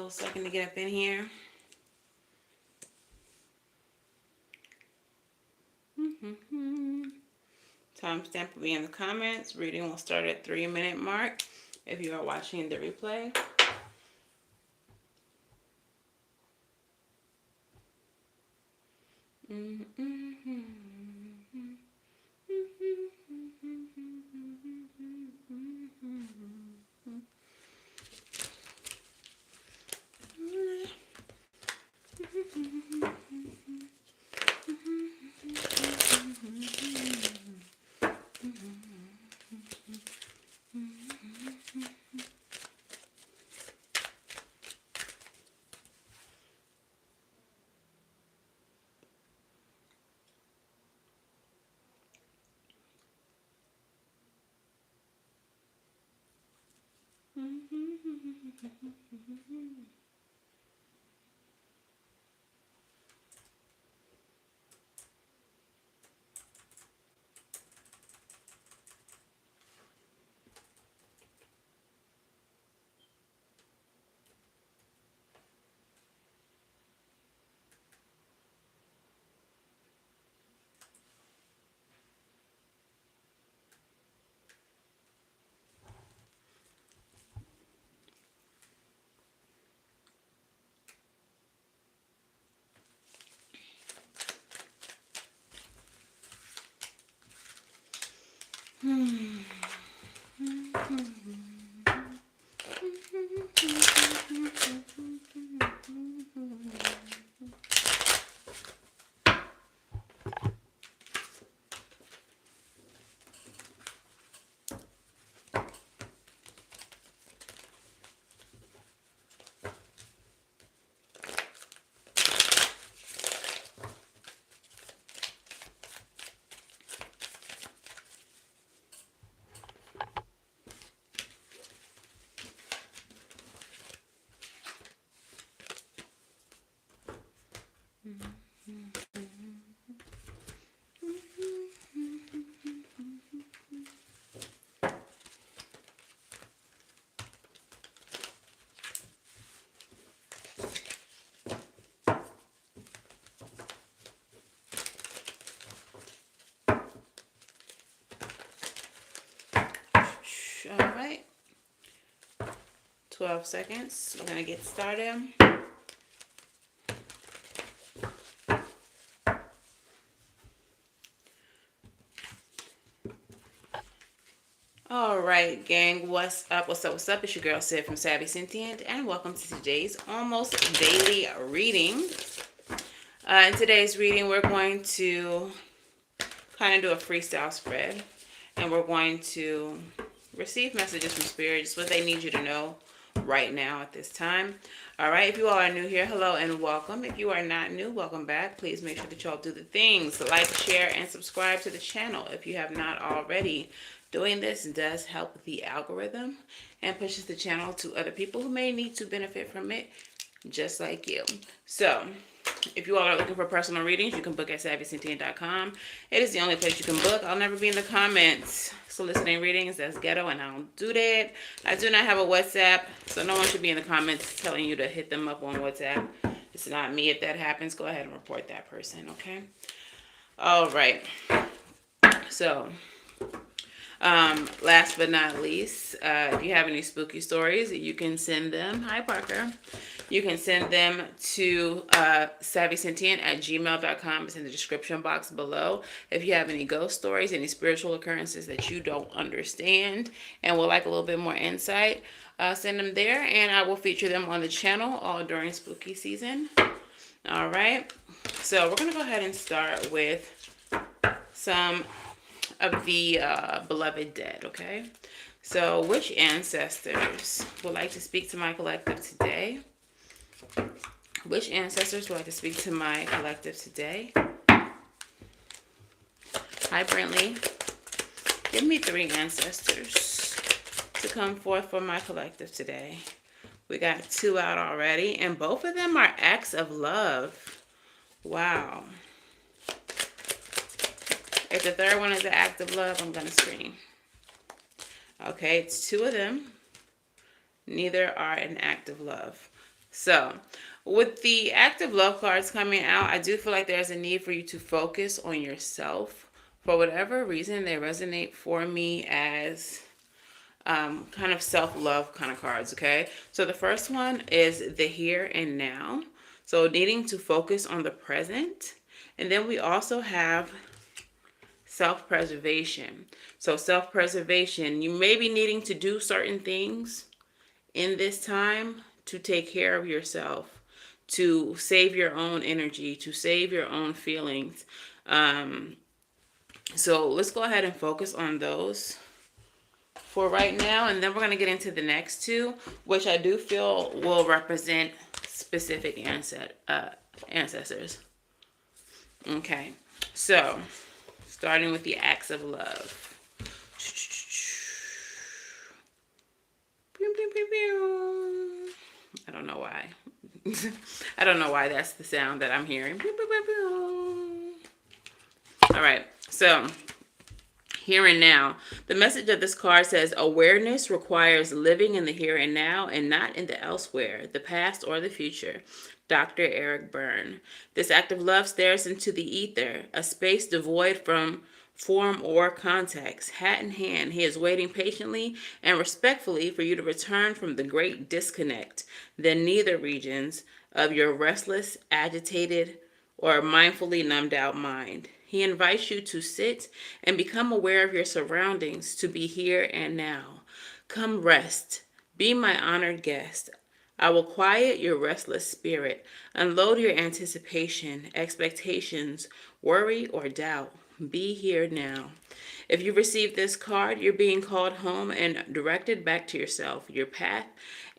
little second to get up in here. Timestamp will be in the comments. Reading will start at 3-minute mark if you are watching the replay. All right, 12 seconds. We're gonna get started. All right, gang, what's up? What's up? What's up? It's your girl Sid from Savvy Sentient, and welcome to today's almost daily reading. In today's reading, we're going to kind of do a freestyle spread, and we're going to receive messages from Spirit, just what they need you to know right now at this time. All right, if you all are new here, hello and welcome. If you are not new, welcome back. Please make sure that y'all do the things like, share, and subscribe to the channel if you have not already. Doing this does help the algorithm and pushes the channel to other people who may need to benefit from it, just like you. So, if you all are looking for personal readings, you can book at SavySentient.com. It is the only place you can book. I'll never be in the comments soliciting readings. That's ghetto, and I don't do that. I do not have a WhatsApp, so no one should be in the comments telling you to hit them up on WhatsApp. It's not me. If that happens, go ahead and report that person, okay? All right. So, last but not least, if you have any spooky stories, you can send them. Hi, Parker. You can send them to savvysentient@gmail.com. It's in the description box below. If you have any ghost stories, any spiritual occurrences that you don't understand and would like a little bit more insight, send them there, and I will feature them on the channel all during spooky season. All right. So we're going to go ahead and start with some of the beloved dead, okay? So which ancestors would like to speak to my collective today? Which ancestors would like to speak to my collective today? Hi, Brentley. Give me 3 ancestors to come forth for my collective today. We got 2 out already, and both of them are acts of love. Wow. If the third one is an act of love, I'm going to scream. Okay, it's 2 of them. Neither are an act of love. So, with the active love cards coming out, I do feel like there's a need for you to focus on yourself. For whatever reason, they resonate for me as kind of self-love kind of cards, okay? So the first one is the here and now. So needing to focus on the present. And then we also have self-preservation. So self-preservation, you may be needing to do certain things in this time to take care of yourself, to save your own energy, to save your own feelings. Um, so let's go ahead and focus on those for right now, and then we're going to get into the next two, which I do feel will represent specific ancestors. Okay, so starting with the acts of love. I don't know why. I don't know why that's the sound that I'm hearing. All right, so here and now. The message of this card says awareness requires living in the here and now and not in the elsewhere, the past or the future. Dr. Eric Byrne. This act of love stares into the ether, a space devoid from form or context. Hat in hand, he is waiting patiently and respectfully for you to return from the great disconnect, the neither regions of your restless, agitated, or mindfully numbed out mind. He invites you to sit and become aware of your surroundings, to be here and now. Come rest. Be my honored guest. I will quiet your restless spirit, unload your anticipation, expectations, worry, or doubt. Be here now. If you receive this card, you're being called home and directed back to yourself, your path,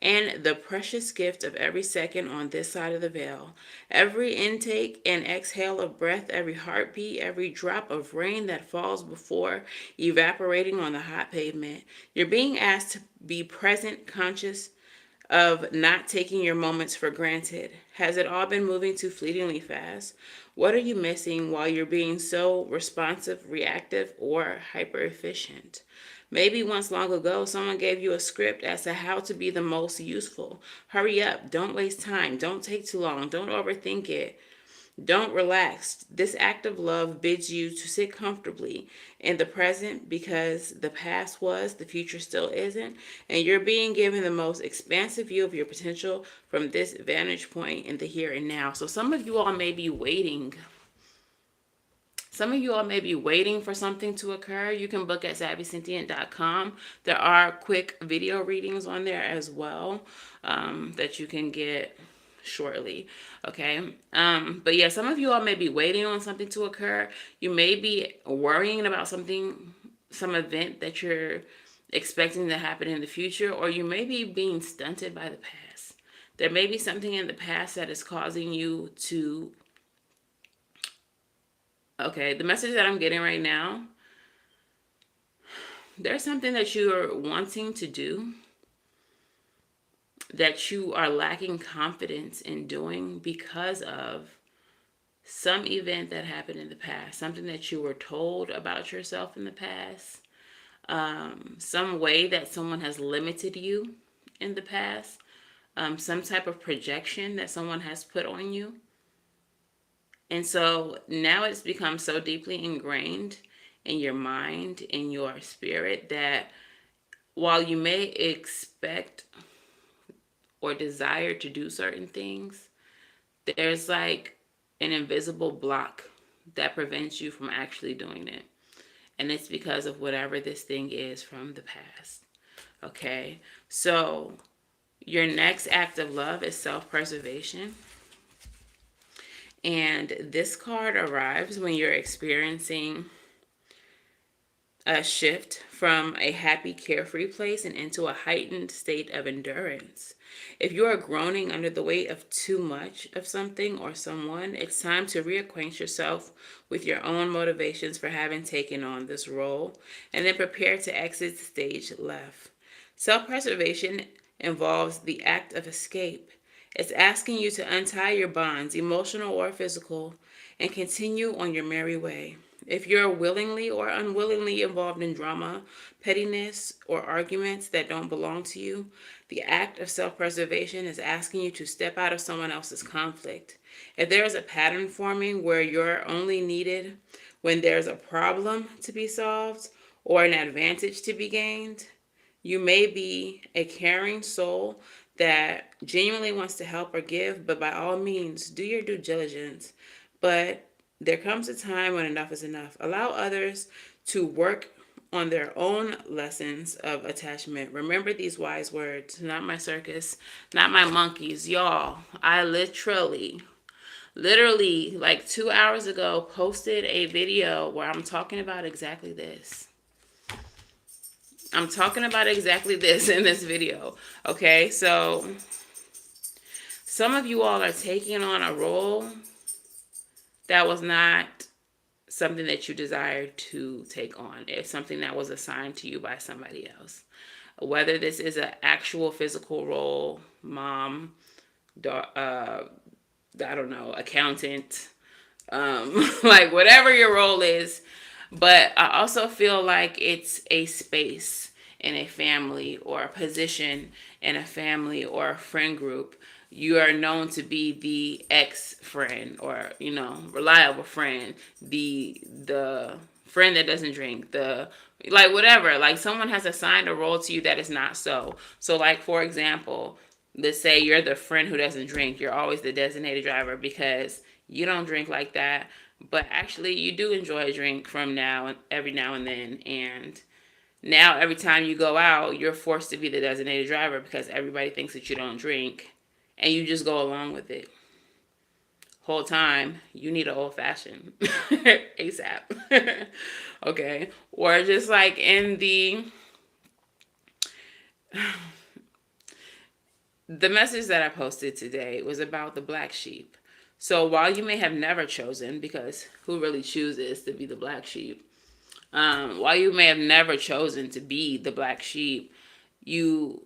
and the precious gift of every second on this side of the veil. Every intake and exhale of breath, every heartbeat, every drop of rain that falls before evaporating on the hot pavement. You're being asked to be present, conscious, of not taking your moments for granted. Has it all been moving too fleetingly fast? What are you missing while you're being so responsive, reactive, or hyper efficient? Maybe once long ago, someone gave you a script as to how to be the most useful. Hurry up. Don't waste time. Don't take too long. Don't overthink it. Don't relax. This act of love bids you to sit comfortably in the present because the past was, the future still isn't, and you're being given the most expansive view of your potential from this vantage point in the here and now. So some of you all may be waiting. Some of you all may be waiting for something to occur. You can book at SavySentient.com. There are quick video readings on there as well that you can get shortly. Okay. But yeah, some of you all may be waiting on something to occur. You may be worrying about something, some event that you're expecting to happen in the future, or you may be being stunted by the past. There may be something in the past that is causing you to... Okay, the message that I'm getting right now, there's something that you are wanting to do that you are lacking confidence in doing because of some event that happened in the past, something that you were told about yourself in the past, some way that someone has limited you in the past, some type of projection that someone has put on you. And so now it's become so deeply ingrained in your mind, in your spirit, that while you may expect or desire to do certain things, there's like an invisible block that prevents you from actually doing it. And it's because of whatever this thing is from the past. Okay, so your next act of love is self-preservation. And this card arrives when you're experiencing a shift from a happy, carefree place and into a heightened state of endurance. If you are groaning under the weight of too much of something or someone, it's time to reacquaint yourself with your own motivations for having taken on this role, and then prepare to exit stage left. Self-preservation involves the act of escape. It's asking you to untie your bonds, emotional or physical, and continue on your merry way. If you're willingly or unwillingly involved in drama, pettiness, or arguments that don't belong to you, the act of self preservation is asking you to step out of someone else's conflict. If there is a pattern forming where you're only needed when there's a problem to be solved or an advantage to be gained, you may be a caring soul that genuinely wants to help or give, but by all means, do your due diligence. But there comes a time when enough is enough. Allow others to work on their own lessons of attachment. Remember these wise words: not my circus, not my monkeys. Y'all, I literally, like 2 hours ago, posted a video where I'm talking about exactly this. I'm talking about exactly this in this video. Okay, so some of you all are taking on a role that was not something that you desired to take on. It's something that was assigned to you by somebody else. Whether this is an actual physical role, mom, I don't know, accountant, like whatever your role is. But I also feel like it's a space in a family or a position in a family or a friend group. You are known to be the ex-friend or, reliable friend, the friend that doesn't drink, the like whatever. Like someone has assigned a role to you that is not so. So like for example, let's say you're the friend who doesn't drink. You're always the designated driver because you don't drink like that, but actually you do enjoy a drink from every now and then. And now every time you go out, you're forced to be the designated driver because everybody thinks that you don't drink, and you just go along with it. Whole time you need an old fashioned ASAP. Okay, or just like in the message that I posted today was about the black sheep. So while you may have never chosen, because who really chooses to be the black sheep? While you may have never chosen to be the black sheep, you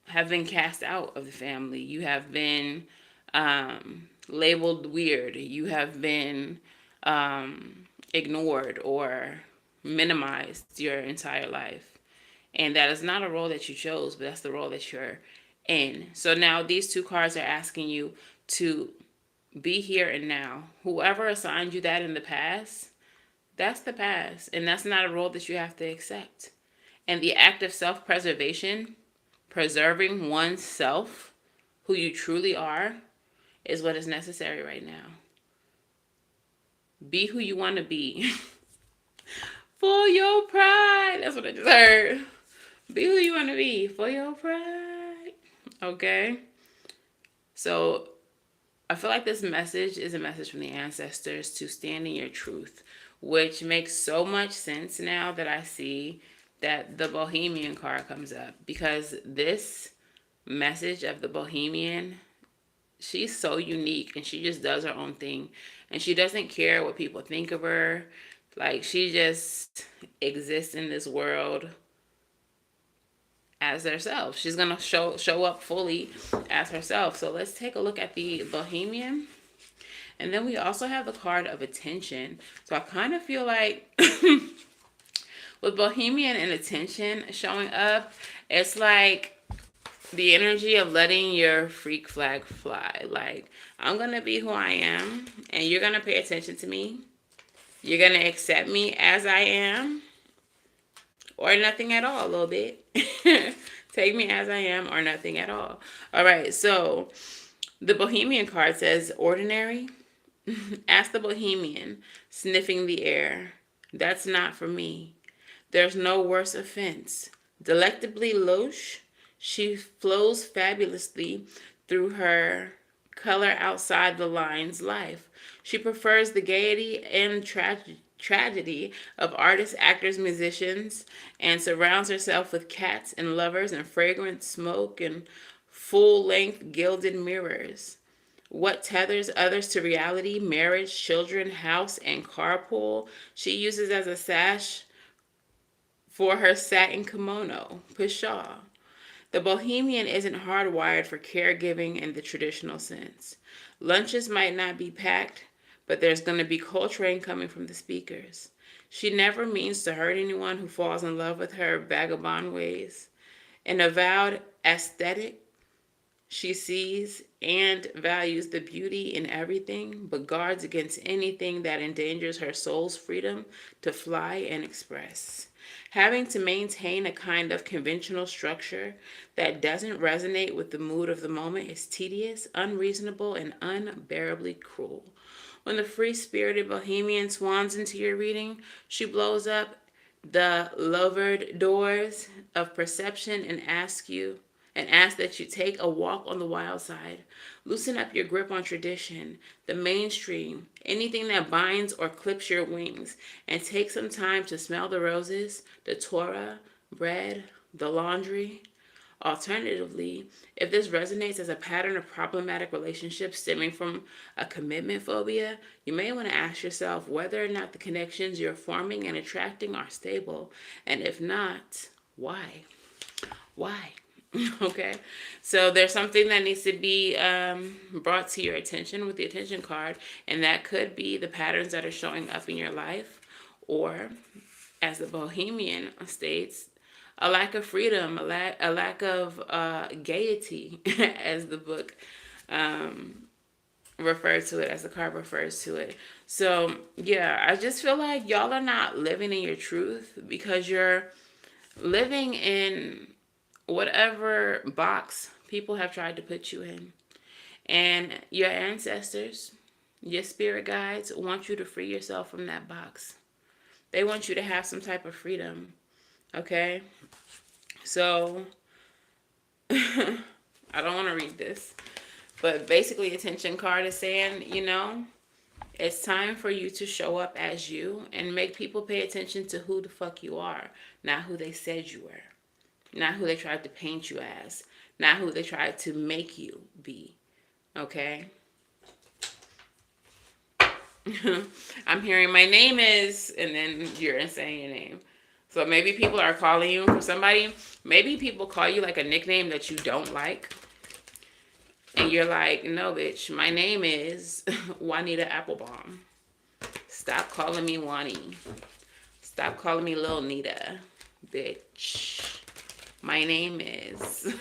have been cast out of the family. You have been labeled weird. You have been ignored or minimized your entire life. And that is not a role that you chose, but that's the role that you're in. So now these two cards are asking you to be here and now. Whoever assigned you that in the past, that's the past. And that's not a role that you have to accept. And the act of self-preservation, preserving oneself, who you truly are, is what is necessary right now. Be who you want to be. For your pride. That's what I just heard. Be who you want to be. For your pride. Okay? So I feel like this message is a message from the ancestors to stand in your truth, which makes so much sense now that I see that the Bohemian card comes up, because this message of the Bohemian, she's so unique and she just does her own thing and she doesn't care what people think of her. Like she just exists in this world as herself. She's gonna show up fully as herself. So let's take a look at the Bohemian. And then we also have the card of attention. So I kind of feel like with Bohemian and attention showing up, it's like the energy of letting your freak flag fly. Like, I'm going to be who I am, and you're going to pay attention to me. You're going to accept me as I am, or nothing at all, a little bit. Take me as I am, or nothing at all. All right, so the Bohemian card says, ordinary. Ask the Bohemian, sniffing the air. That's not for me. There's no worse offense. Delectably louche, she flows fabulously through her color outside the lines life. She prefers the gaiety and tragedy of artists, actors, musicians, and surrounds herself with cats and lovers and fragrant smoke and full-length gilded mirrors. What tethers others to reality, marriage, children, house, and carpool, she uses as a sash for her satin kimono, pshaw. The Bohemian isn't hardwired for caregiving in the traditional sense. Lunches might not be packed, but there's going to be Coltrane coming from the speakers. She never means to hurt anyone who falls in love with her vagabond ways. An avowed aesthetic, she sees and values the beauty in everything, but guards against anything that endangers her soul's freedom to fly and express. Having to maintain a kind of conventional structure that doesn't resonate with the mood of the moment is tedious, unreasonable, and unbearably cruel. When the free spirited bohemian swans into your reading, she blows up the lovered doors of perception and ask that you take a walk on the wild side. Loosen up your grip on tradition, the mainstream, anything that binds or clips your wings, and take some time to smell the roses, the Torah, bread, the laundry. Alternatively, if this resonates as a pattern of problematic relationships stemming from a commitment phobia, you may want to ask yourself whether or not the connections you're forming and attracting are stable, and if not, why? Why? Okay, so there's something that needs to be brought to your attention with the attention card, and that could be the patterns that are showing up in your life, or as the Bohemian states, a lack of freedom, a lack of gaiety, as the book refers to it, as the card refers to it. So, yeah, I just feel like y'all are not living in your truth because you're living in whatever box people have tried to put you in. And your ancestors, your spirit guides want you to free yourself from that box. They want you to have some type of freedom. Okay? So, I don't want to read this. But basically, attention card is saying, it's time for you to show up as you and make people pay attention to who the fuck you are, not who they said you were. Not who they tried to paint you as. Not who they tried to make you be. Okay? I'm hearing my name is, and then you're saying your name. So maybe people are calling you for somebody. Maybe people call you like a nickname that you don't like. And you're like, no, bitch, my name is Juanita Applebaum. Stop calling me Wani. Stop calling me Lil Nita, bitch. My name is.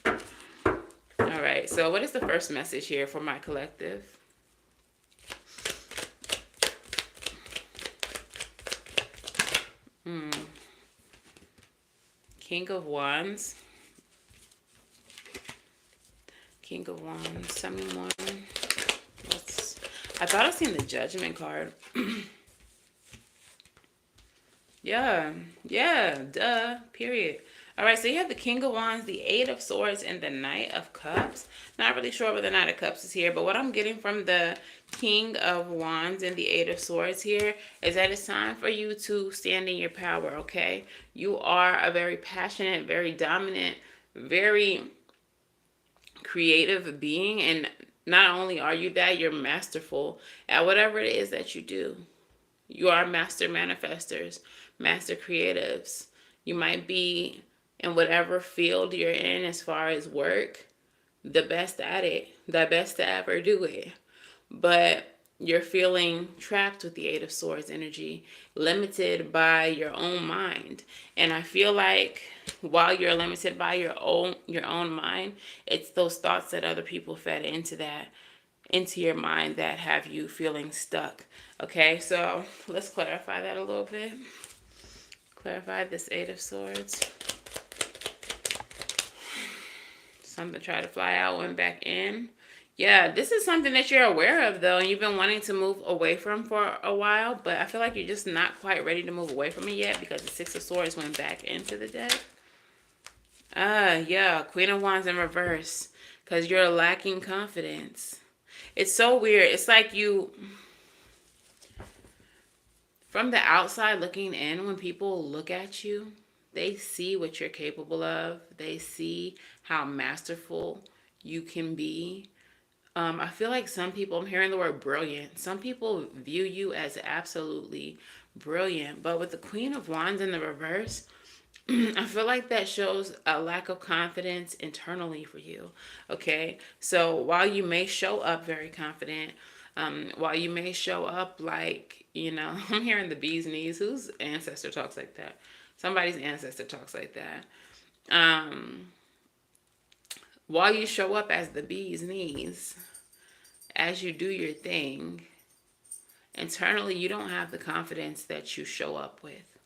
All right, so what is the first message here for my collective? King of Wands. King of Wands. Tell me more. I thought I seen the Judgment card. Yeah, duh, period. All right, so you have the King of Wands, the Eight of Swords, and the Knight of Cups. Not really sure where the Knight of Cups is here, but what I'm getting from the King of Wands and the Eight of Swords here is that it's time for you to stand in your power, okay? You are a very passionate, very dominant, very creative being, and not only are you that, you're masterful at whatever it is that you do. You are master manifestors, master creatives. You might be in whatever field you're in as far as work, the best at it, the best to ever do it. But you're feeling trapped with the Eight of Swords energy, limited by your own mind. And I feel like while you're limited by your own mind, it's those thoughts that other people fed into your mind that have you feeling stuck. Okay, so let's clarify that a little bit. Clarify this Eight of Swords. Something tried to fly out, went back in. Yeah, this is something that you're aware of, though, and you've been wanting to move away from for a while, but I feel like you're just not quite ready to move away from it yet because the Six of Swords went back into the deck. Yeah, Queen of Wands in reverse because you're lacking confidence. It's so weird. It's like you, from the outside looking in, when people look at you, they see what you're capable of. They see how masterful you can be. I feel like some people, I'm hearing the word brilliant. Some people view you as absolutely brilliant. But with the Queen of Wands in the reverse, I feel like that shows a lack of confidence internally for you. Okay? So while you may show up very confident, While you may show up like, I'm hearing the bee's knees. Whose ancestor talks like that? Somebody's ancestor talks like that. Um, while you show up as the bee's knees, as you do your thing, internally you don't have the confidence that you show up with.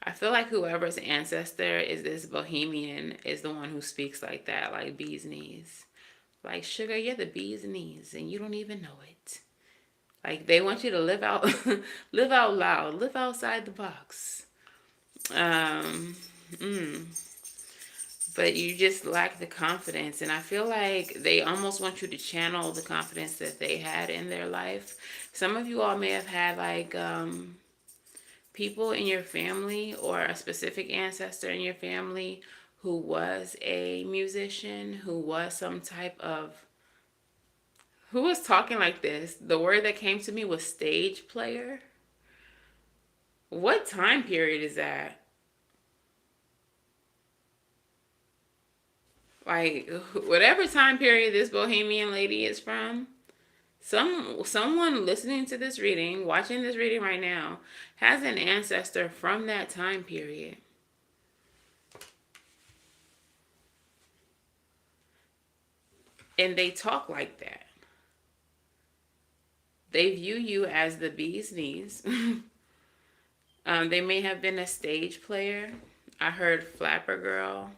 I feel like whoever's ancestor is this bohemian is the one who speaks like that, like bee's knees. Like, sugar, you're the bee's knees and you don't even know it. Like, they want you to live out, live out loud, live outside the box. Um, mm. But you just lack the confidence. And I feel like they almost want you to channel the confidence that they had in their life. Some of you all may have had like people in your family or a specific ancestor in your family who was a musician, who was some type of, who was talking like this. The word that came to me was stage player. What time period is that? Like, whatever time period this bohemian lady is from, someone listening to this reading, watching this reading right now, has an ancestor from that time period. And they talk like that. They view you as the bee's knees. They may have been a stage player. I heard flapper girl.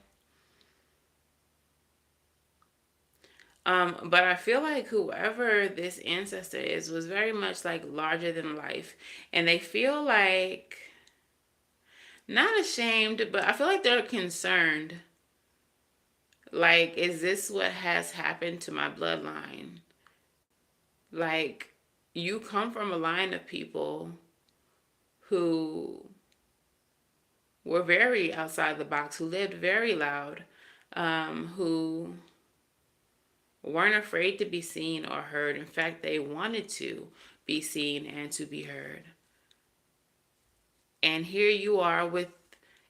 But I feel like whoever this ancestor is was very much like larger than life. And they feel like, not ashamed, but I feel like they're concerned. Like, is this what has happened to my bloodline? Like, you come from a line of people who were very outside the box, who lived very loud, who weren't afraid to be seen or heard. In fact, they wanted to be seen and to be heard. And here you are with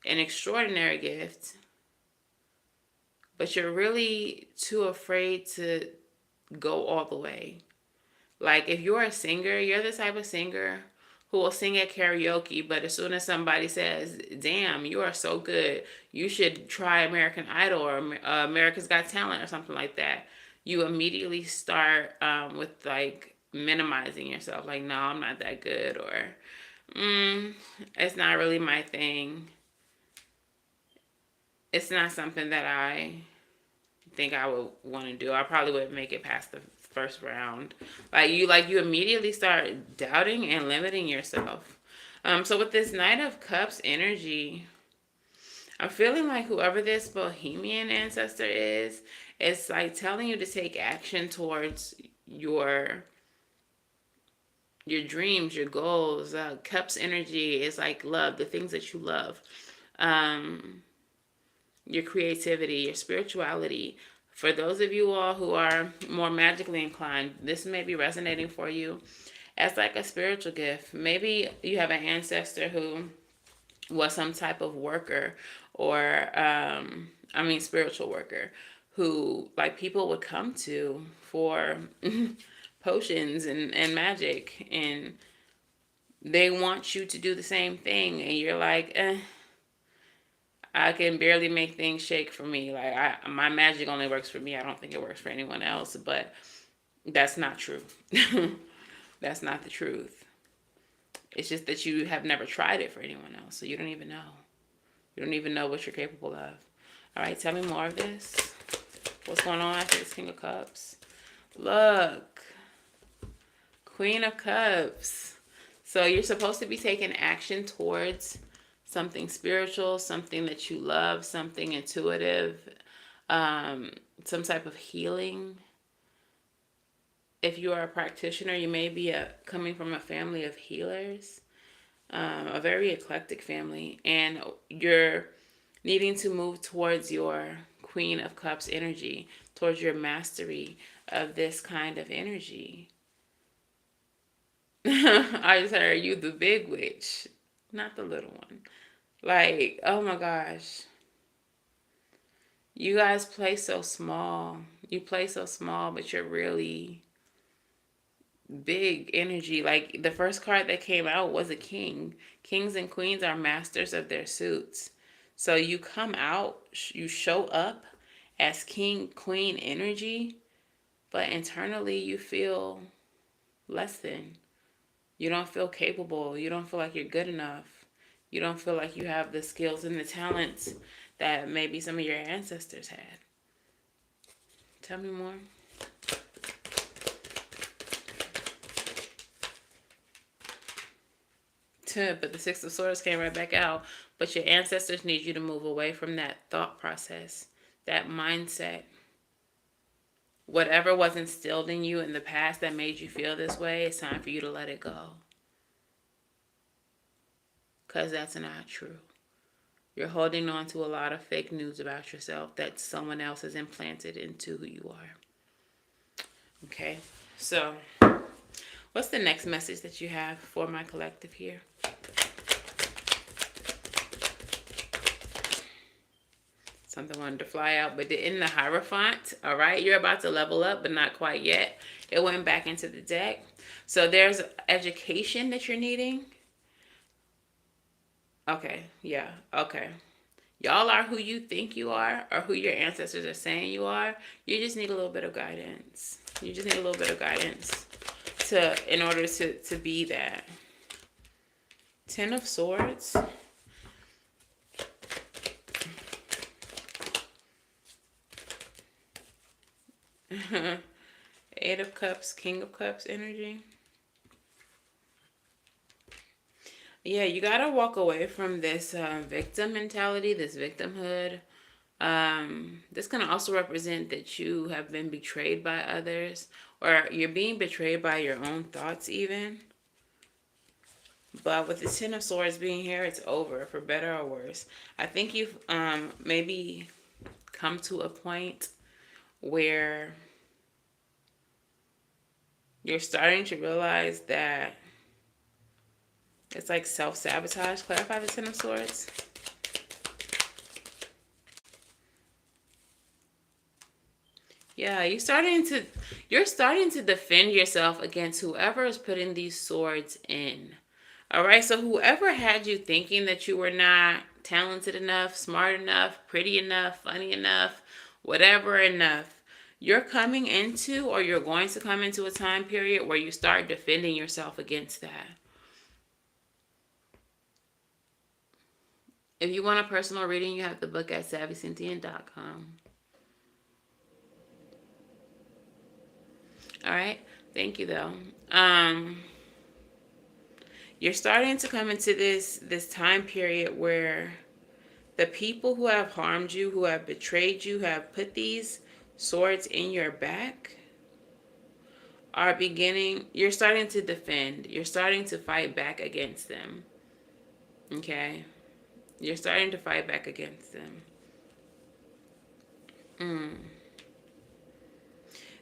an extraordinary gift, but you're really too afraid to go all the way. Like, if you're a singer, you're the type of singer who will sing at karaoke, but as soon as somebody says, damn, you are so good, you should try American Idol or America's Got Talent or something like that, you immediately start with like minimizing yourself. Like, no, I'm not that good, or it's not really my thing. It's not something that I think I would want to do. I probably wouldn't make it past the first round. You immediately start doubting and limiting yourself. So with this Knight of Cups energy, I'm feeling like whoever this bohemian ancestor is, it's like telling you to take action towards your dreams, your goals. Cups energy is like love, the things that you love. Your creativity, your spirituality. For those of you all who are more magically inclined, this may be resonating for you as like a spiritual gift. Maybe you have an ancestor who was some type of worker or, spiritual worker who like people would come to for potions and magic, and they want you to do the same thing, and you're like, I can barely make things shake for me. Like, my magic only works for me. I don't think it works for anyone else. But that's not true. That's not the truth. It's just that you have never tried it for anyone else. So you don't even know. You don't even know what you're capable of. All right, tell me more of this. What's going on after this King of Cups? Look. Queen of Cups. So you're supposed to be taking action towards something spiritual, something that you love, something intuitive, some type of healing. If you are a practitioner, you may be coming from a family of healers, a very eclectic family, and you're needing to move towards your Queen of Cups energy, towards your mastery of this kind of energy. I just heard you the big witch, not the little one. Like, oh my gosh. You guys play so small. You play so small, but you're really big energy. Like the first card that came out was a king. Kings and queens are masters of their suits. So you come out, you show up as king, queen energy, but internally you feel less than. You don't feel capable. You don't feel like you're good enough. You don't feel like you have the skills and the talents that maybe some of your ancestors had. Tell me more. But the Six of Swords came right back out. But your ancestors need you to move away from that thought process, that mindset. Whatever was instilled in you in the past that made you feel this way, it's time for you to let it go. Because that's not true. You're holding on to a lot of fake news about yourself that someone else has implanted into who you are. Okay, so what's the next message that you have for my collective here? Something wanted to fly out, but in the Hierophant, all right, you're about to level up, but not quite yet. It went back into the deck. So there's education that you're needing. Okay, yeah, okay. Y'all are who you think you are or who your ancestors are saying you are. You just need a little bit of guidance. You just need a little bit of guidance in order to be that. Ten of Swords. Eight of Cups, King of Cups energy. Yeah, you got to walk away from this victim mentality, this victimhood. This can also represent that you have been betrayed by others, or you're being betrayed by your own thoughts even. But with the Ten of Swords being here, it's over, for better or worse. I think you've maybe come to a point where you're starting to realize that it's like self-sabotage. Clarify the Ten of Swords. Yeah, you're starting to defend yourself against whoever is putting these swords in. All right, so whoever had you thinking that you were not talented enough, smart enough, pretty enough, funny enough, whatever enough, you're coming into, or you're going to come into, a time period where you start defending yourself against that. If you want a personal reading, you have the book at SavySentient.com. All right. Thank you, though. You're starting to come into this time period where the people who have harmed you, who have betrayed you, have put these swords in your back, you're starting to defend. You're starting to fight back against them. Okay? You're starting to fight back against them.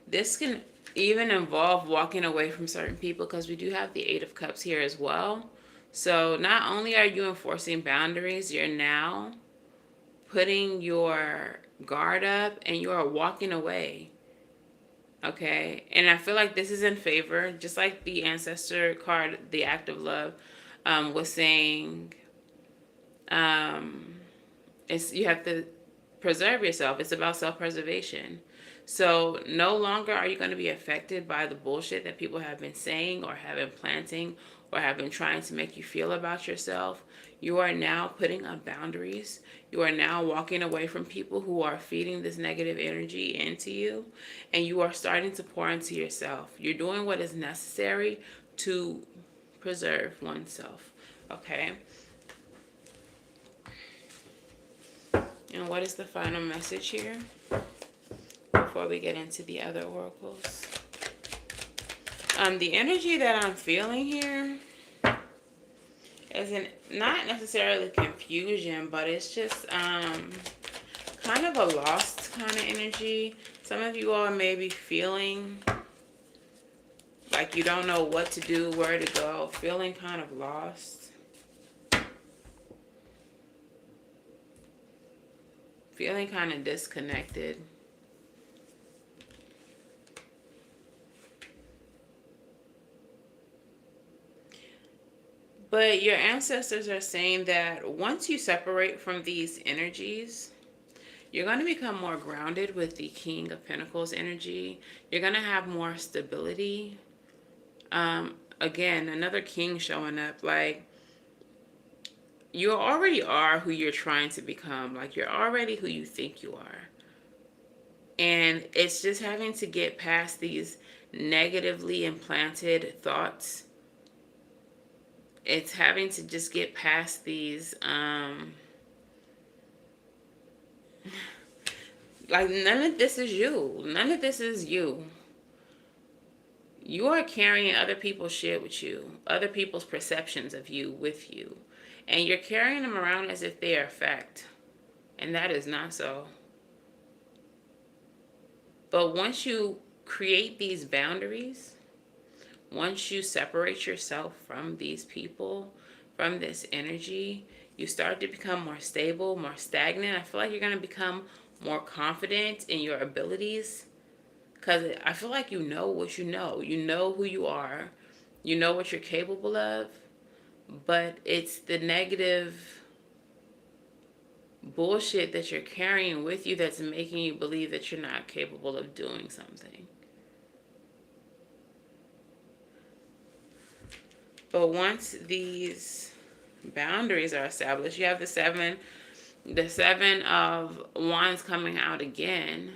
This can even involve walking away from certain people, because we do have the Eight of Cups here as well. So not only are you enforcing boundaries, you're now putting your guard up and you are walking away. Okay? And I feel like this is in favor, just like the Ancestor card, the Act of Love, was saying, you have to preserve yourself. It's about self-preservation. So no longer are you going to be affected by the bullshit that people have been saying or have been planting or have been trying to make you feel about yourself. You are now putting up boundaries. You are now walking away from people who are feeding this negative energy into you, and you are starting to pour into yourself. You're doing what is necessary to preserve oneself. Okay? And what is the final message here before we get into the other oracles? The energy that I'm feeling here is not necessarily confusion, but it's just kind of a lost kind of energy. Some of you all may be feeling like you don't know what to do, where to go, feeling kind of lost. Feeling kind of disconnected. But your ancestors are saying that once you separate from these energies, you're going to become more grounded with the King of Pentacles energy. You're going to have more stability. Again, another king showing up. Like, you already are who you're trying to become. Like, you're already who you think you are. And it's just having to get past these negatively implanted thoughts. It's having to just get past these, like, none of this is you. None of this is you. You are carrying other people's shit with you, other people's perceptions of you with you. And you're carrying them around as if they are fact. And that is not so. But once you create these boundaries, once you separate yourself from these people, from this energy, you start to become more stable, more stagnant. I feel like you're going to become more confident in your abilities. Because I feel like you know what you know. You know who you are. You know what you're capable of. But it's the negative bullshit that you're carrying with you that's making you believe that you're not capable of doing something. But once these boundaries are established, you have the seven of wands coming out again.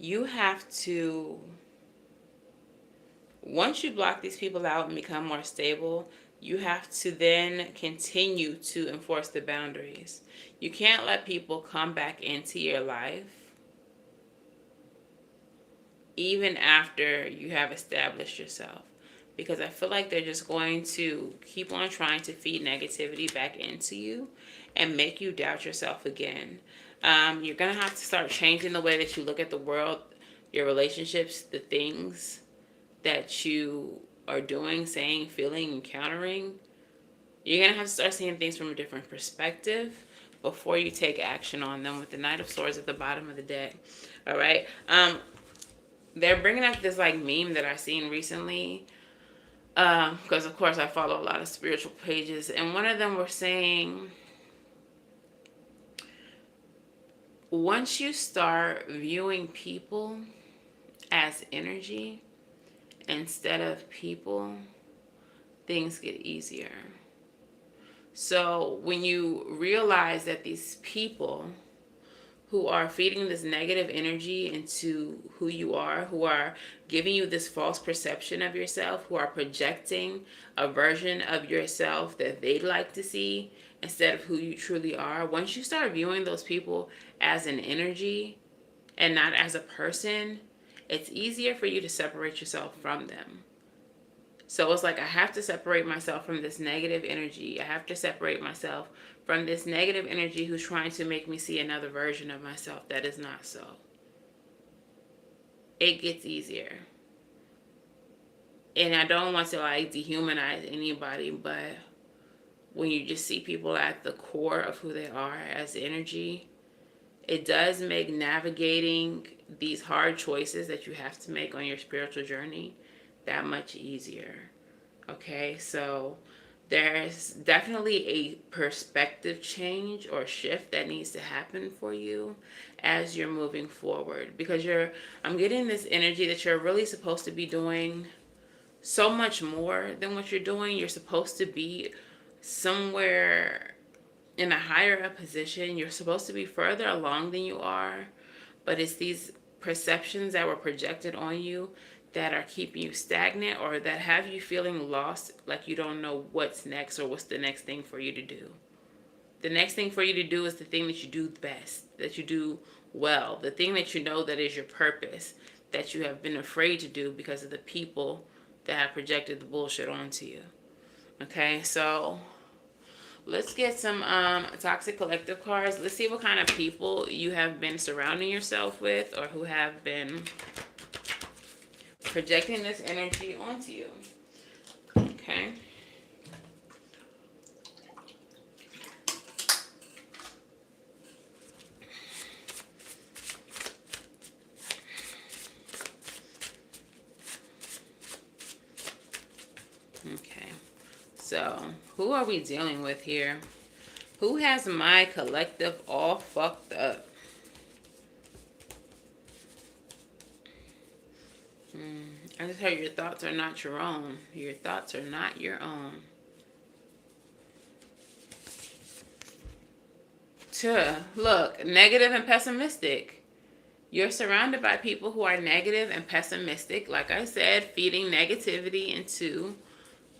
You have to, once you block these people out and become more stable, you have to then continue to enforce the boundaries. You can't let people come back into your life even after you have established yourself. Because I feel like they're just going to keep on trying to feed negativity back into you and make you doubt yourself again. You're going to have to start changing the way that you look at the world, your relationships, the things that you are doing, saying, feeling, encountering. You're going to have to start seeing things from a different perspective before you take action on them, with the Knight of Swords at the bottom of the deck. All right. They're bringing up this like meme that I've seen recently. Because of course I follow a lot of spiritual pages. And one of them were saying, once you start viewing people as energy instead of people, things get easier. So when you realize that these people who are feeding this negative energy into who you are, who are giving you this false perception of yourself, who are projecting a version of yourself that they'd like to see instead of who you truly are, once you start viewing those people as an energy and not as a person, it's easier for you to separate yourself from them. So it's like, I have to separate myself from this negative energy. I have to separate myself from this negative energy who's trying to make me see another version of myself that is not so. It gets easier. And I don't want to like dehumanize anybody, but when you just see people at the core of who they are as energy, it does make navigating these hard choices that you have to make on your spiritual journey that much easier. Okay, so there's definitely a perspective change or shift that needs to happen for you as you're moving forward, because I'm getting this energy that you're really supposed to be doing so much more than what you're doing. You're supposed to be somewhere in a higher up position. You're supposed to be further along than you are, but it's these perceptions that were projected on you that are keeping you stagnant, or that have you feeling lost, like you don't know what's next or what's the next thing for you to do. The next thing for you to do is the thing that you do best, that you do well, the thing that you know that is your purpose, that you have been afraid to do because of the people that have projected the bullshit onto you. Okay, so let's get some Toxic Collective cards. Let's see what kind of people you have been surrounding yourself with, or who have been projecting this energy onto you. Okay. So, who are we dealing with here? Who has my collective all fucked up? I just heard your thoughts are not your own. Your thoughts are not your own. Look, negative and pessimistic. You're surrounded by people who are negative and pessimistic. Like I said, feeding negativity into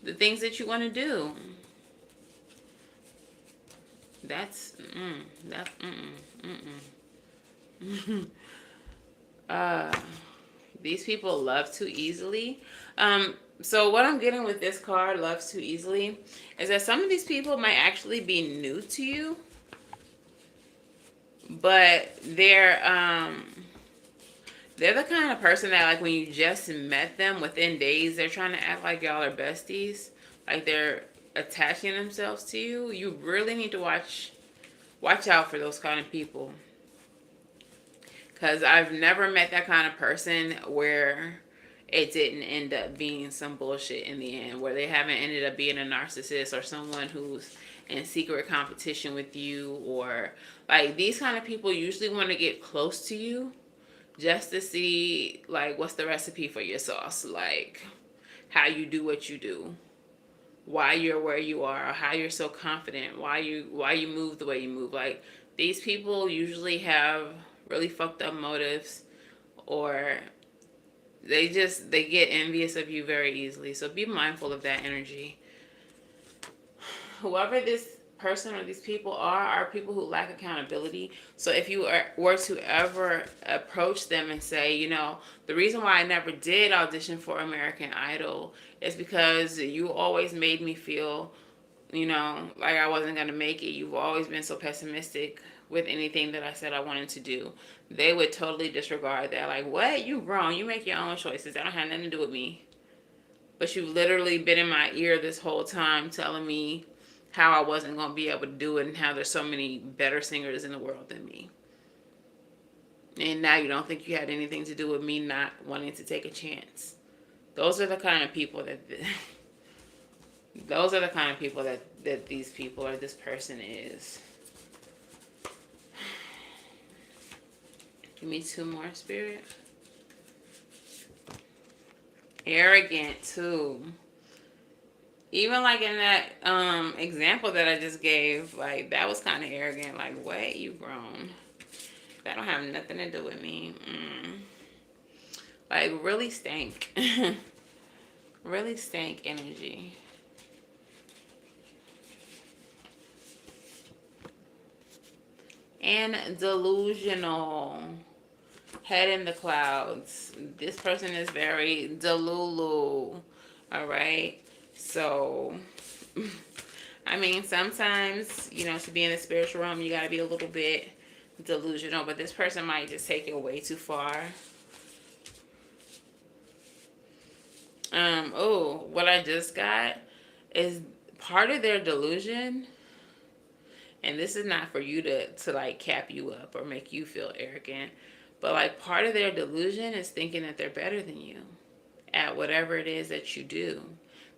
the things that you want to do. That's, these people love too easily. So what I'm getting with this card, loves too easily, is that some of these people might actually be new to you, but they're the kind of person that, like, when you just met them, within days, they're trying to act like y'all are besties. Like, they're attaching themselves to you. You really need to watch out for those kind of people. Because I've never met that kind of person where it didn't end up being some bullshit in the end, where they haven't ended up being a narcissist or someone who's in secret competition with you, or like, these kind of people usually want to get close to you just to see, like, what's the recipe for your sauce, like how you do what you do, why you're where you are, or how you're so confident, why you move the way you move. Like, these people usually have really fucked up motives, or they get envious of you very easily. So be mindful of that energy. Whoever this person or these people are people who lack accountability. So if you were to ever approach them and say, you know, the reason why I never did audition for American Idol is because you always made me feel, you know, like I wasn't going to make it. You've always been so pessimistic with anything that I said I wanted to do. They would totally disregard that. Like, what? You grown. You make your own choices. That don't have nothing to do with me. But you've literally been in my ear this whole time telling me how I wasn't going to be able to do it and how there's so many better singers in the world than me. And now you don't think you had anything to do with me not wanting to take a chance. Those are the kind of people that these people or this person is. Give me two more, Spirit. Arrogant too. Even like in that example that I just gave, like, that was kind of arrogant. Like, what? You grown. That don't have nothing to do with me. Like, really stank. Really stank energy. And delusional. Head in the clouds. This person is very delulu. All right? So, I mean, sometimes, you know, to be in the spiritual realm, you got to be a little bit delusional, but this person might just take it way too far. Oh, what I just got is part of their delusion, and this is not for you to like cap you up or make you feel arrogant, but like, part of their delusion is thinking that they're better than you at whatever it is that you do.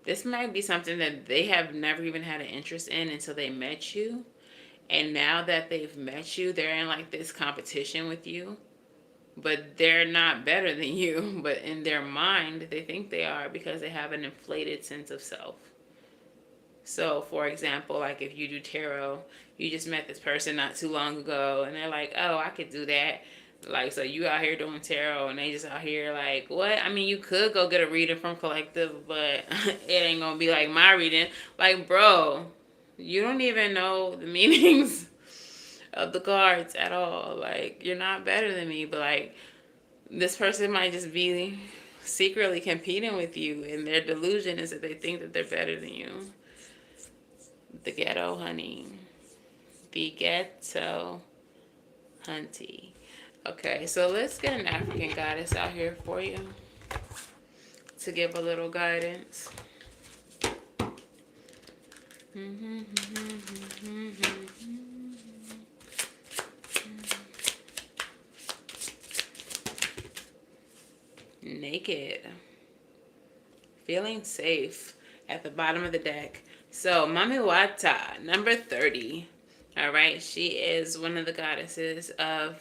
This might be something that they have never even had an interest in until they met you. And now that they've met you, they're in like this competition with you. But they're not better than you. But in their mind, they think they are because they have an inflated sense of self. So, for example, like if you do tarot, you just met this person not too long ago, and they're like, oh, I could do that. Like, so you out here doing tarot, and they just out here like, what? I mean, you could go get a reading from Collective, but it ain't gonna be like my reading. Like, bro, you don't even know the meanings of the cards at all. Like, you're not better than me, but like, this person might just be secretly competing with you, and their delusion is that they think that they're better than you. The ghetto honey. The ghetto hunty. Okay, so let's get an African goddess out here for you to give a little guidance. Naked. Feeling safe at the bottom of the deck. So, Mami Wata, number 30. All right, she is one of the goddesses of,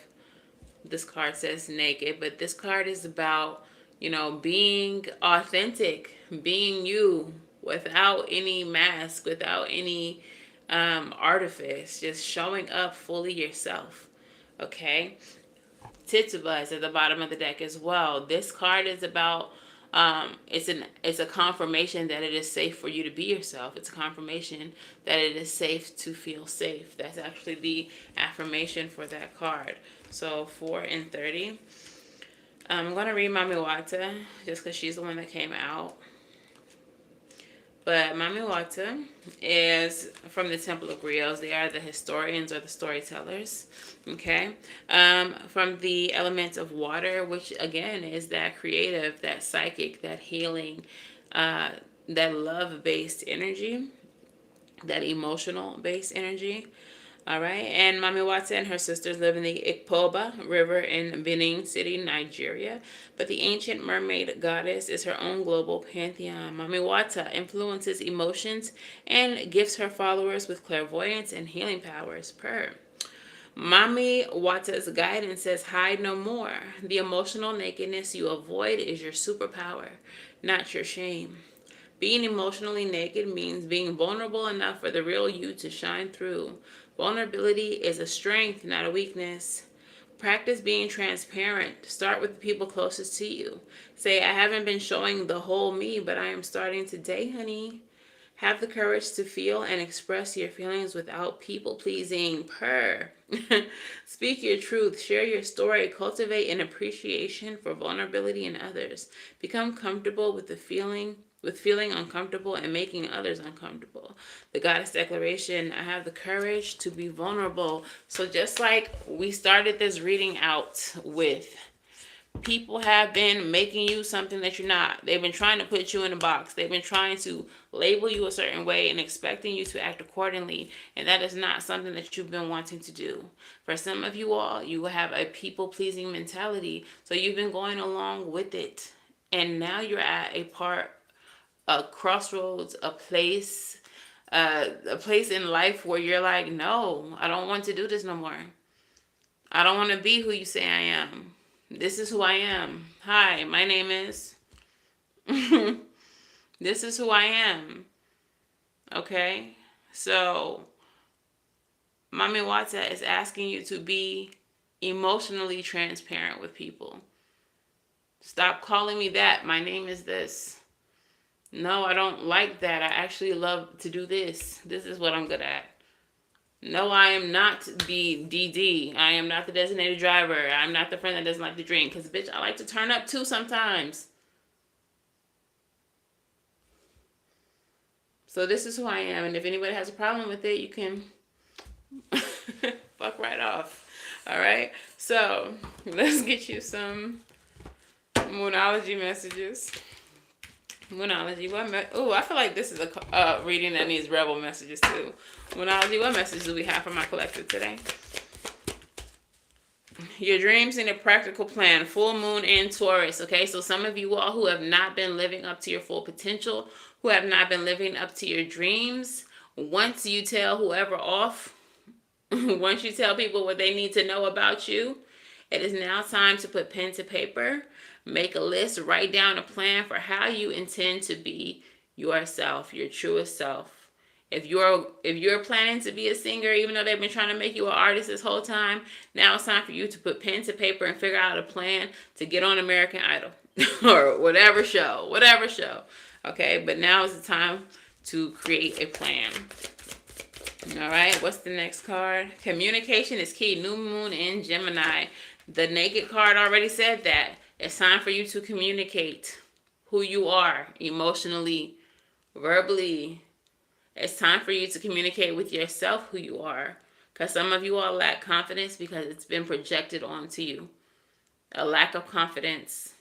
this card says naked, but this card is about, being authentic, being you without any mask, without any artifice, just showing up fully yourself. Okay? Tituba is at the bottom of the deck as well. This card is about it's a confirmation that it is safe for you to be yourself. It's a confirmation that it is safe to feel safe. That's actually the affirmation for that card. So 4 and 30. I'm gonna read Mami Wata just because she's the one that came out. But Mami Wata is from the Temple of Griots. They are the historians or the storytellers. Okay. From the element of water, which again is that creative, that psychic, that healing, that love-based energy, that emotional-based energy. All right, and Mami Wata and her sisters live in the Ikpoba River in Benin City, Nigeria. But the ancient mermaid goddess is her own global pantheon. Mami Wata influences emotions and gifts her followers with clairvoyance and healing powers. Mami Wata's guidance says, hide no more. The emotional nakedness you avoid is your superpower, not your shame. Being emotionally naked means being vulnerable enough for the real you to shine through. Vulnerability is a strength, not a weakness. Practice being transparent. Start with the people closest to you. Say, I haven't been showing the whole me, but I am starting today, honey. Have the courage to feel and express your feelings without people pleasing. Speak your truth. Share your story. Cultivate an appreciation for vulnerability in others. Become comfortable with feeling uncomfortable and making others uncomfortable. The goddess declaration, I have the courage to be vulnerable. So just like we started this reading out with, people have been making you something that you're not. They've been trying to put you in a box. They've been trying to label you a certain way and expecting you to act accordingly. And that is not something that you've been wanting to do. For some of you all, you have a people-pleasing mentality. So you've been going along with it. And now you're at a crossroads, a place in life where you're like, no, I don't want to do this no more. I don't want to be who you say I am. This is who I am. Hi, my name is. This is who I am. Okay? So, Mami Wata is asking you to be emotionally transparent with people. Stop calling me that. My name is this. No, I don't like that. I actually love to do this. This is what I'm good at. No, I am not the DD. I am not the designated driver. I'm not the friend that doesn't like to drink. Because, bitch, I like to turn up too sometimes. So this is who I am. And if anybody has a problem with it, you can fuck right off. All right? So let's get you some Moonology messages. Moonology, I feel like this is a reading that needs rebel messages too. Moonology, what message do we have for my collective today? Your dreams need a practical plan. Full moon in Taurus. Okay, so some of you all who have not been living up to your full potential, who have not been living up to your dreams, once you tell whoever off, once you tell people what they need to know about you, it is now time to put pen to paper. Make a list, write down a plan for how you intend to be yourself, your truest self. If you're planning to be a singer, even though they've been trying to make you an artist this whole time, now it's time for you to put pen to paper and figure out a plan to get on American Idol or whatever show. Okay, but now is the time to create a plan. All right, what's the next card? Communication is key. New moon in Gemini. The naked card already said that. It's time for you to communicate who you are emotionally, verbally. It's time for you to communicate with yourself who you are. Because some of you all lack confidence because it's been projected onto you. A lack of confidence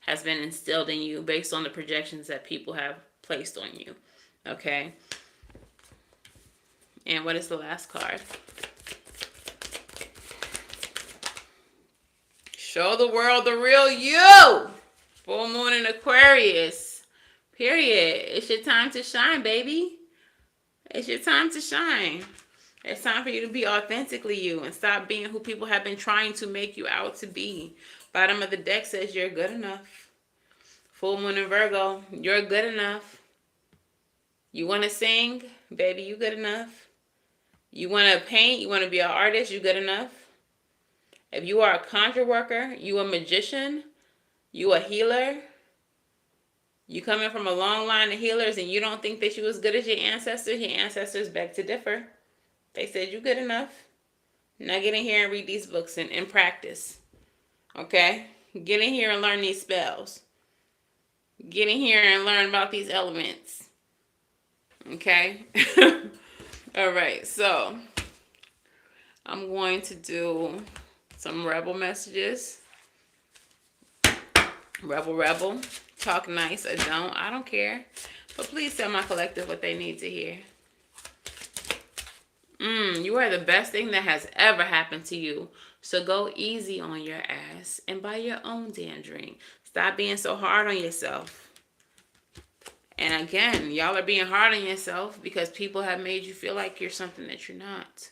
has been instilled in you based on the projections that people have placed on you. Okay? And what is the last card? Show the world the real you. Full moon in Aquarius. Period. It's your time to shine, baby. It's your time to shine. It's time for you to be authentically you and stop being who people have been trying to make you out to be. Bottom of the deck says you're good enough. Full moon in Virgo, you're good enough. You want to sing? Baby, you good enough. You want to paint? You want to be an artist? You good enough. If you are a conjure worker, you a magician, you a healer, you coming from a long line of healers and you don't think that you as good as your ancestors beg to differ. They said you good enough. Now get in here and read these books and practice. Okay? Get in here and learn these spells. Get in here and learn about these elements. Okay? All right, so I'm going to do some rebel messages. Rebel. Talk nice or don't. I don't care. But please tell my collective what they need to hear. You are the best thing that has ever happened to you. So go easy on your ass and buy your own damn drink. Stop being so hard on yourself. And again, y'all are being hard on yourself because people have made you feel like you're something that you're not.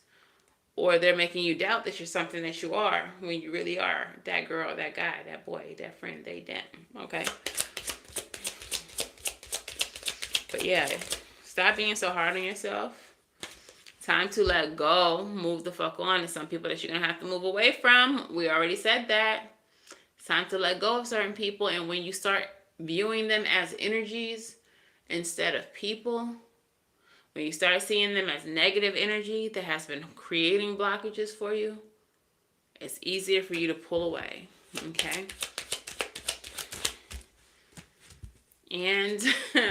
Or they're making you doubt that you're something that you are when you really are. That girl, that guy, that boy, that friend, they, them. Okay? But yeah, stop being so hard on yourself. Time to let go. Move the fuck on. There's some people that you're going to have to move away from. We already said that. It's time to let go of certain people. And when you start viewing them as energies instead of people, when you start seeing them as negative energy that has been creating blockages for you, it's easier for you to pull away. Okay? And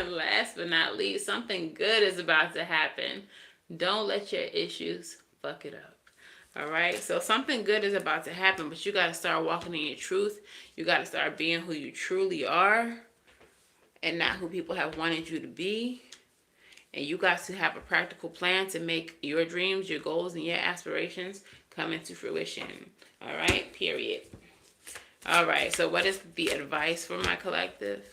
last but not least, something good is about to happen. Don't let your issues fuck it up. All right? So something good is about to happen, but you got to start walking in your truth. You got to start being who you truly are and not who people have wanted you to be. And you got to have a practical plan to make your dreams, your goals, and your aspirations come into fruition. All right? Period. All right. So what is the advice for my collective?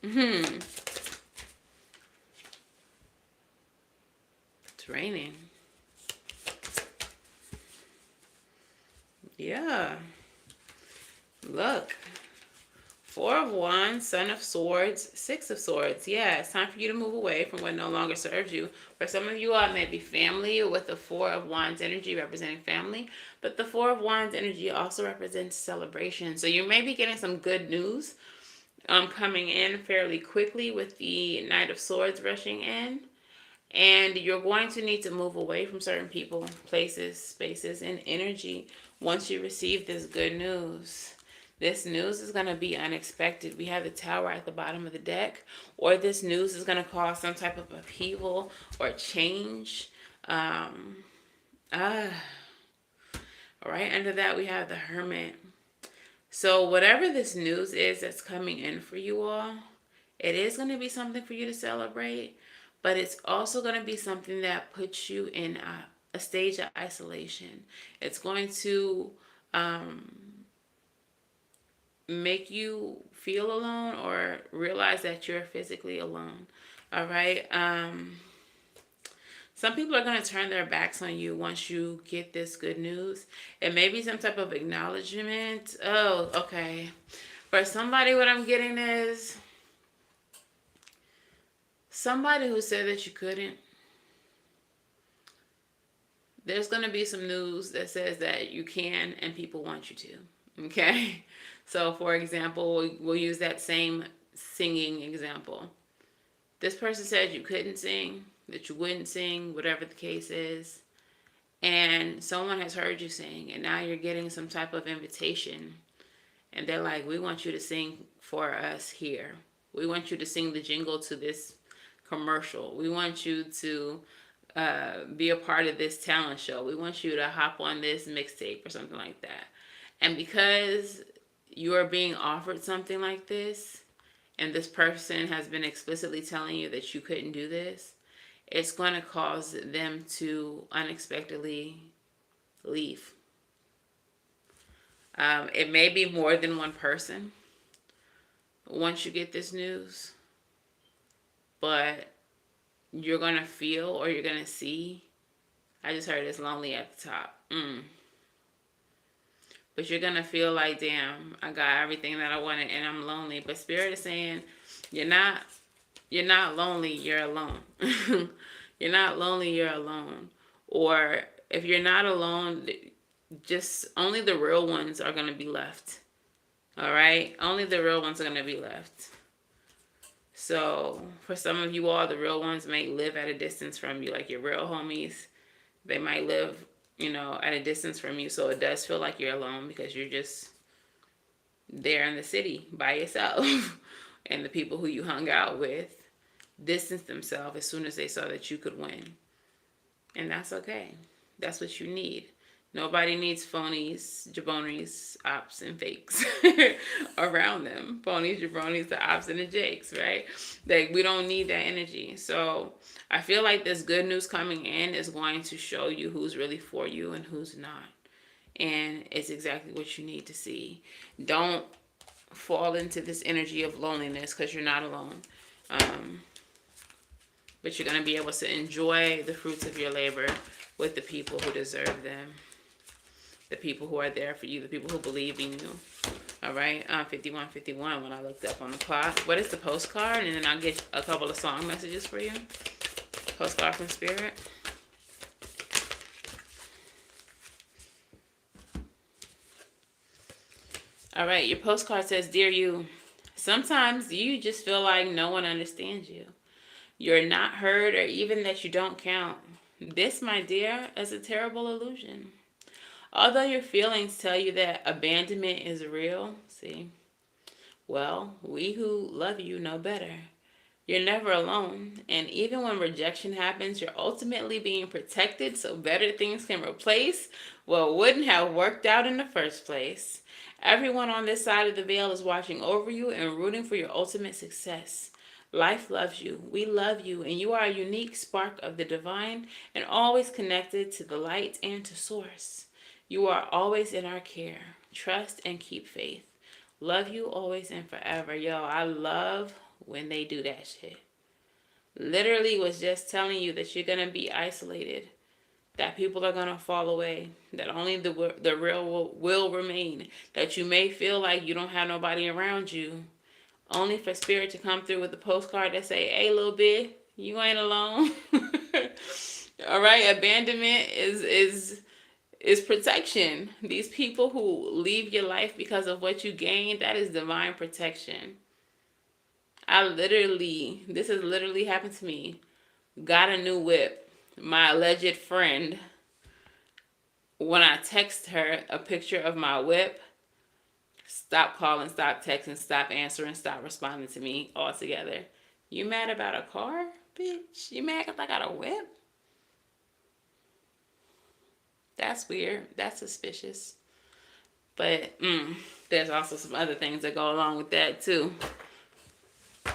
It's raining. Yeah. Look. 4 of Wands, Son of Swords, 6 of Swords. Yeah, it's time for you to move away from what no longer serves you. For some of you, I may be family with the 4 of Wands energy representing family, but the 4 of Wands energy also represents celebration. So you may be getting some good news coming in fairly quickly with the Knight of Swords rushing in. And you're going to need to move away from certain people, places, spaces, and energy once you receive this good news. This news is going to be unexpected. We have the Tower at the bottom of the deck, or this news is going to cause some type of upheaval or change. All right, under that we have the Hermit. So whatever this news is that's coming in for you all, it is going to be something for you to celebrate, but it's also going to be something that puts you in a stage of isolation. It's going to make you feel alone or realize that you're physically alone. All right. Some people are going to turn their backs on you once you get this good news. It may be some type of acknowledgement. Oh, okay. For somebody, what I'm getting is somebody who said that you couldn't. There's going to be some news that says that you can and people want you to. Okay? So, for example, we'll use that same singing example. This person said you couldn't sing, that you wouldn't sing, whatever the case is. And someone has heard you sing, and now you're getting some type of invitation. And they're like, we want you to sing for us here. We want you to sing the jingle to this commercial. We want you to be a part of this talent show. We want you to hop on this mixtape or something like that. And because you are being offered something like this, and this person has been explicitly telling you that you couldn't do this, it's going to cause them to unexpectedly leave. It may be more than one person. once you get this news, but you're going to feel or you're going to see. I just heard it's lonely at the top. But you're going to feel like, damn, I got everything that I wanted and I'm lonely. But Spirit is saying, you're not lonely, you're alone. You're not lonely, you're alone. Or if you're not alone, just only the real ones are going to be left. All right? Only the real ones are going to be left. So for some of you all, the real ones may live at a distance from you, like your real homies. They might live, at a distance from you. So it does feel like you're alone because you're just there in the city by yourself. And the people who you hung out with distanced themselves as soon as they saw that you could win. And that's okay. That's what you need. Nobody needs phonies, jabronis, ops, and fakes around them. Phonies, jabronis, the ops, and the jakes, right? Like, we don't need that energy. So I feel like this good news coming in is going to show you who's really for you and who's not. And it's exactly what you need to see. Don't fall into this energy of loneliness because you're not alone. But you're going to be able to enjoy the fruits of your labor with the people who deserve them. The people who are there for you, the people who believe in you. All right, 5151 when I looked up on the clock. What is the postcard? And then I'll get a couple of song messages for you. Postcard from Spirit. All right, your postcard says, Dear you, sometimes you just feel like no one understands you. You're not heard or even that you don't count. This, my dear, is a terrible illusion. Although your feelings tell you that abandonment is real, well, we who love you know better. You're never alone, and even when rejection happens, you're ultimately being protected so better things can replace what wouldn't have worked out in the first place. Everyone on this side of the veil is watching over you and rooting for your ultimate success. Life loves you. We love you, and you are a unique spark of the divine and always connected to the light and to source. You are always in our care. Trust and keep faith. Love you always and forever. Yo, I love when they do that shit. Literally was just telling you that you're going to be isolated. That people are going to fall away. That only the real will remain. That you may feel like you don't have nobody around you. Only for Spirit to come through with a postcard that say, hey, little bit, you ain't alone. All right, abandonment is protection. These people who leave your life because of what you gained, that is divine protection. This has literally happened to me. Got a new whip. My alleged friend, when I text her a picture of my whip, stop calling, stop texting, stop answering, stop responding to me altogether. You mad about a car, bitch? You mad because I got a whip? That's weird. That's suspicious. But there's also some other things that go along with that too.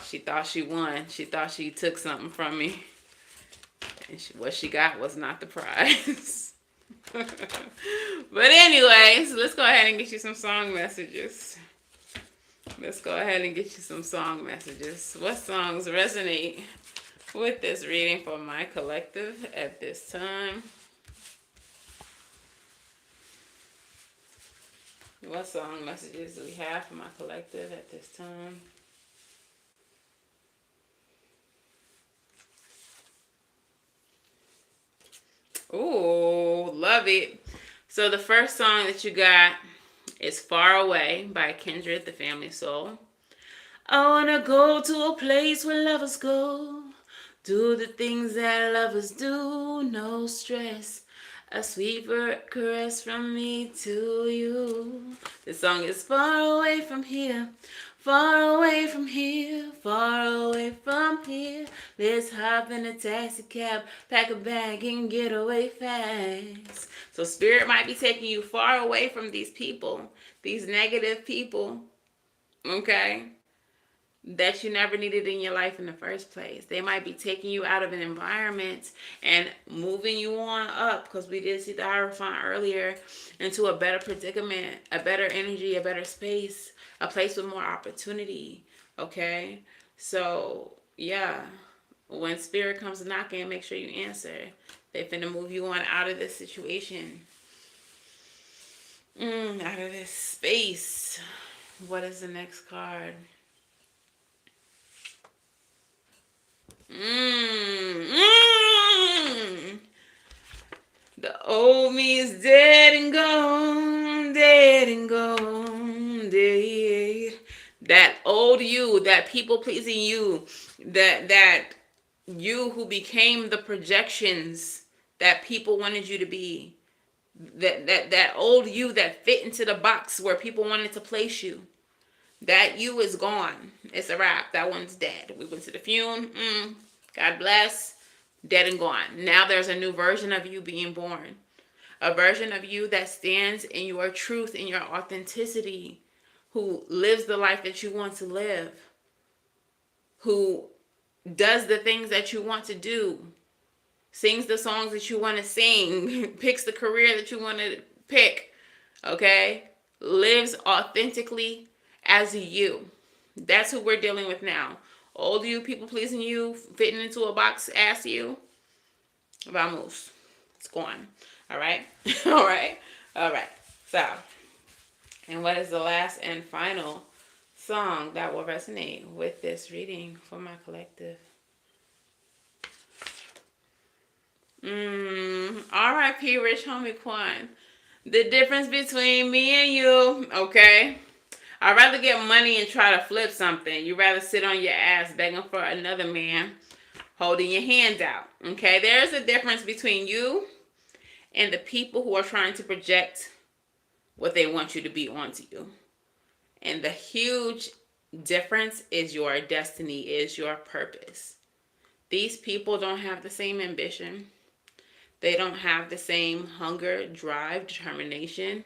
She thought she won. She thought she took something from me. And what she got was not the prize. But anyways, let's go ahead and get you some song messages. What songs resonate with this reading for my collective at this time? What song messages do we have for my collective at this time? Ooh, love it. So the first song that you got is Far Away by Kindred, the Family Soul. I wanna go to a place where lovers go. Do the things that lovers do, no stress. A sweet caress from me to you. This song is far away from here. Far away from here, far away from here. Let's hop in a taxi cab, pack a bag and get away fast. So Spirit might be taking you far away from these people, these negative people, okay, that you never needed in your life in the first place. They might be taking you out of an environment and moving you on up, because we did see the Hierophant earlier, into a better predicament, a better energy, a better space, a place with more opportunity, Okay? So, yeah. When spirit comes knocking, make sure you answer. They finna move you on out of this situation. Out of this space. What is the next card? The old me is dead and gone, dead and gone, dead. That old you, that people pleasing you, that you who became the projections that people wanted you to be. That old you that fit into the box where people wanted to place you. That you is gone. It's a wrap. That one's dead. We went to the funeral. God bless. Dead and gone. Now there's a new version of you being born. A version of you that stands in your truth, in your authenticity, who lives the life that you want to live, who does the things that you want to do, sings the songs that you want to sing, picks the career that you want to pick, okay? Lives authentically as you. That's who we're dealing with now. Old you, people pleasing you, fitting into a box, ass you. Vamos. It's gone. All right? All right? All right. So, and what is the last and final song that will resonate with this reading for my collective? R.I.P. Rich Homie Quan. The difference between me and you, okay? I'd rather get money and try to flip something. You'd rather sit on your ass begging for another man holding your hands out, okay? There's a difference between you and the people who are trying to project what they want you to be onto you. And the huge difference is your destiny, is your purpose. These people don't have the same ambition. They don't have the same hunger, drive, determination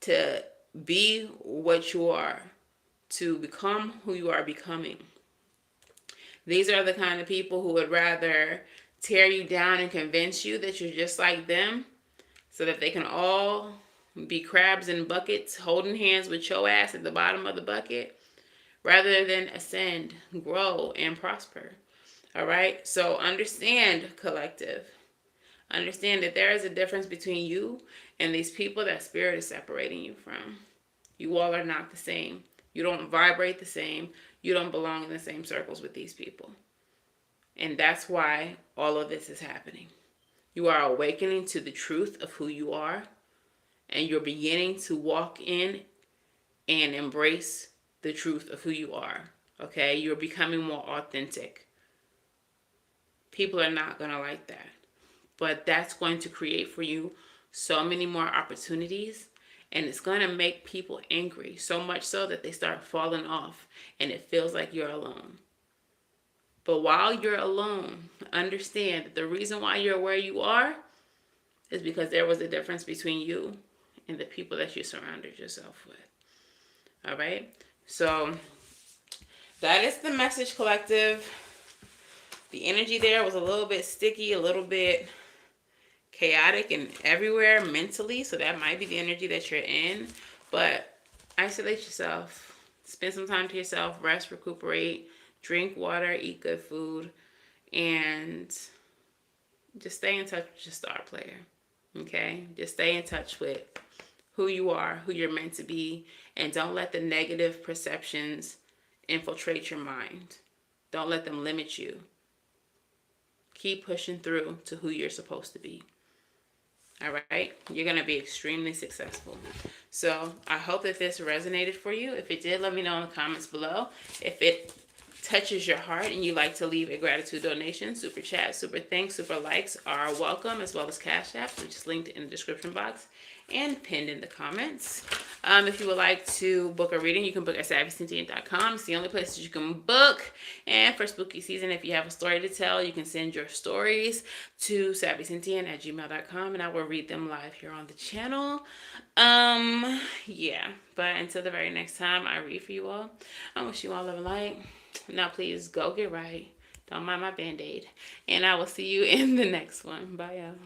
to be what you are, to become who you are becoming. These are the kind of people who would rather tear you down and convince you that you're just like them so that they can all be crabs in buckets holding hands with your ass at the bottom of the bucket rather than ascend, grow, and prosper. All right? So understand, collective. Understand that there is a difference between you and these people that spirit is separating you from. You all are not the same. You don't vibrate the same. You don't belong in the same circles with these people. And that's why all of this is happening. You are awakening to the truth of who you are, and you're beginning to walk in and embrace the truth of who you are. Okay? You're becoming more authentic. People are not going to like that. But that's going to create for you so many more opportunities. And it's going to make people angry. So much so that they start falling off. And it feels like you're alone. But while you're alone, understand that the reason why you're where you are is because there was a difference between you and the people that you surrounded yourself with. All right? So that is the message, collective. The energy there was a little bit sticky, a little bit chaotic and everywhere mentally, so that might be the energy that you're in. But isolate yourself, spend some time to yourself, rest, recuperate, drink water, eat good food, and just stay in touch with your star player. Okay? Just stay in touch with who you are, who you're meant to be, and don't let the negative perceptions infiltrate your mind. Don't let them limit you. Keep pushing through to who you're supposed to be. All right? You're going to be extremely successful. So I hope that this resonated for you. If it did, let me know in the comments below. If it touches your heart and you like to leave a gratitude donation, super chat, super thanks, super likes are welcome, as well as Cash App, which is linked in the description box and pinned in the comments. If you would like to book a reading, you can book at SavySentient.com. It's the only place that you can book. And for spooky season, if you have a story to tell, you can send your stories to SavySentient@gmail.com, and I will read them live here on the channel. Yeah. But until the very next time I read for you all, I wish you all love and light. Now, please go get right. Don't mind my Band-Aid. And I will see you in the next one. Bye, y'all.